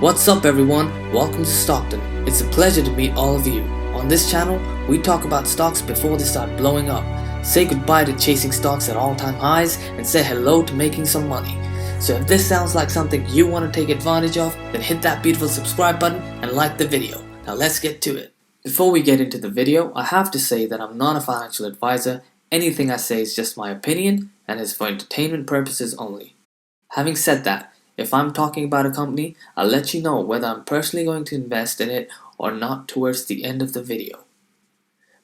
What's up everyone, welcome to Stockton. It's a pleasure to meet all of you. On this channel, we talk about stocks before they start blowing up, say goodbye to chasing stocks at all-time highs, and say hello to making some money. So if this sounds like something you want to take advantage of, then hit that beautiful subscribe button and like the video. Now let's get to it. Before we get into the video, I have to say that I'm not a financial advisor. Anything I say is just my opinion and is for entertainment purposes only. Having said that, if I'm talking about a company, I'll let you know whether I'm personally going to invest in it or not towards the end of the video.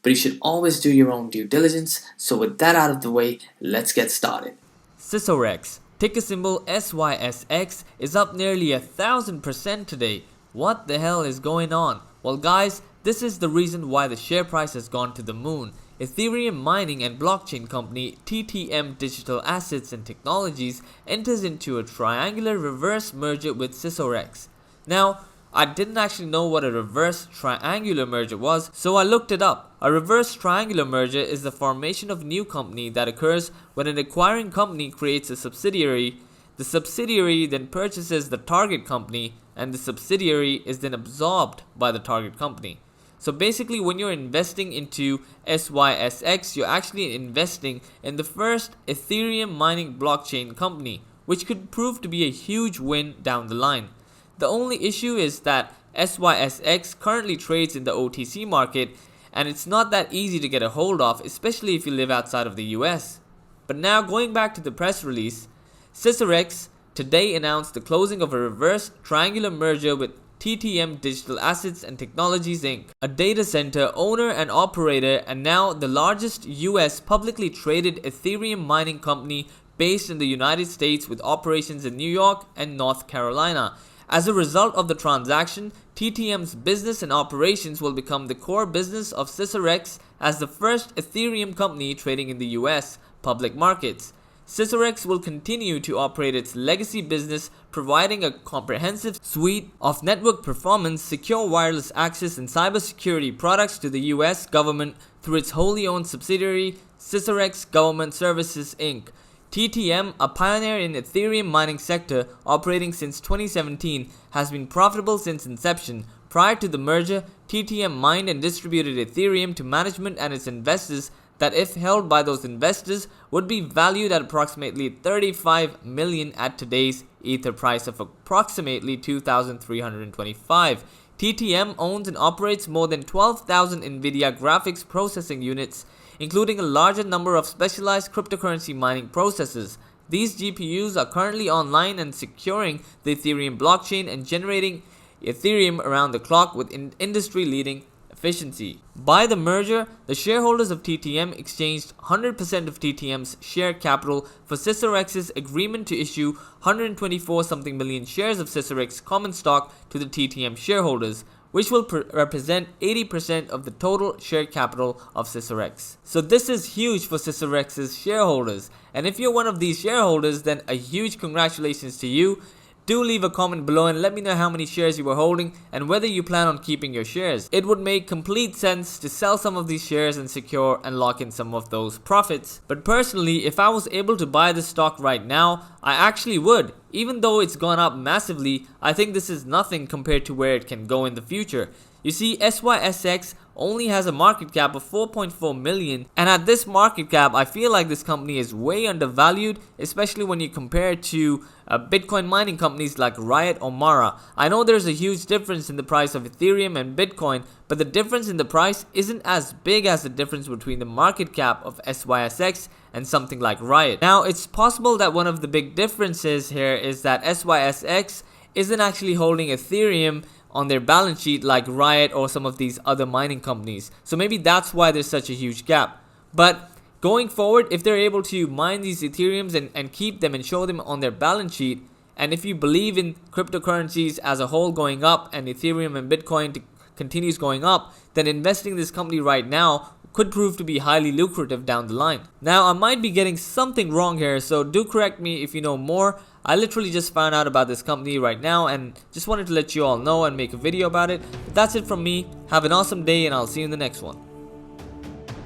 But you should always do your own due diligence, so with that out of the way, let's get started. Sysorex, ticker symbol SYSX, is up nearly 1,000% today. What the hell is going on? Well guys, this is the reason why the share price has gone to the moon. Ethereum mining and blockchain company TTM Digital Assets and Technologies enters into a triangular reverse merger with Sysorex. Now, I didn't actually know what a reverse triangular merger was, so I looked it up. A reverse triangular merger is the formation of a new company that occurs when an acquiring company creates a subsidiary. The subsidiary then purchases the target company, and the subsidiary is then absorbed by the target company. So basically, when you're investing into SYSX, you're actually investing in the first Ethereum mining blockchain company, which could prove to be a huge win down the line. The only issue is that SYSX currently trades in the OTC market, and it's not that easy to get a hold of, especially if you live outside of the US. But now going back to the press release, Sysorex today announced the closing of a reverse triangular merger with TTM Digital Assets and Technologies Inc., a data center owner and operator and now the largest US publicly traded Ethereum mining company based in the United States with operations in New York and North Carolina. As a result of the transaction, TTM's business and operations will become the core business of Sysorex as the first Ethereum company trading in the US public markets. Sysorex will continue to operate its legacy business, providing a comprehensive suite of network performance, secure wireless access, and cybersecurity products to the US government through its wholly owned subsidiary, Sysorex Government Services Inc. TTM, a pioneer in Ethereum mining sector operating since 2017, has been profitable since inception. Prior to the merger, TTM mined and distributed Ethereum to management and its investors that, if held by those investors, would be valued at approximately 35 million at today's Ether price of approximately 2,325. TTM owns and operates more than 12,000 NVIDIA graphics processing units, including a larger number of specialized cryptocurrency mining processors. These GPUs are currently online and securing the Ethereum blockchain and generating Ethereum around the clock with industry-leading efficiency. By the merger, the shareholders of TTM exchanged 100% of TTM's share capital for Sysorex's agreement to issue 124 something million shares of Sysorex common stock to the TTM shareholders, which will represent 80% of the total share capital of Sysorex. So this is huge for Sysorex's shareholders, and if you're one of these shareholders, then a huge congratulations to you. Do leave a comment below and let me know how many shares you were holding and whether you plan on keeping your shares. It would make complete sense to sell some of these shares and secure and lock in some of those profits. But personally, if I was able to buy this stock right now, I actually would. Even though it's gone up massively, I think this is nothing compared to where it can go in the future. You see, SYSX only has a market cap of 4.4 million, and at this market cap I feel like this company is way undervalued, especially when you compare it to Bitcoin mining companies like Riot or Mara. I know there's a huge difference in the price of Ethereum and Bitcoin, but the difference in the price isn't as big as the difference between the market cap of SYSX and something like Riot. Now, it's possible that one of the big differences here is that SYSX isn't actually holding Ethereum on their balance sheet like Riot or some of these other mining companies. So maybe that's why there's such a huge gap. But going forward, if they're able to mine these Ethereums and keep them and show them on their balance sheet, and if you believe in cryptocurrencies as a whole going up and Ethereum and Bitcoin continues going up, then investing in this company right now could prove to be highly lucrative down the line. Now, I might be getting something wrong here, so do correct me if you know more. I literally just found out about this company right now and just wanted to let you all know and make a video about it. But that's it from me. Have an awesome day and I'll see you in the next one.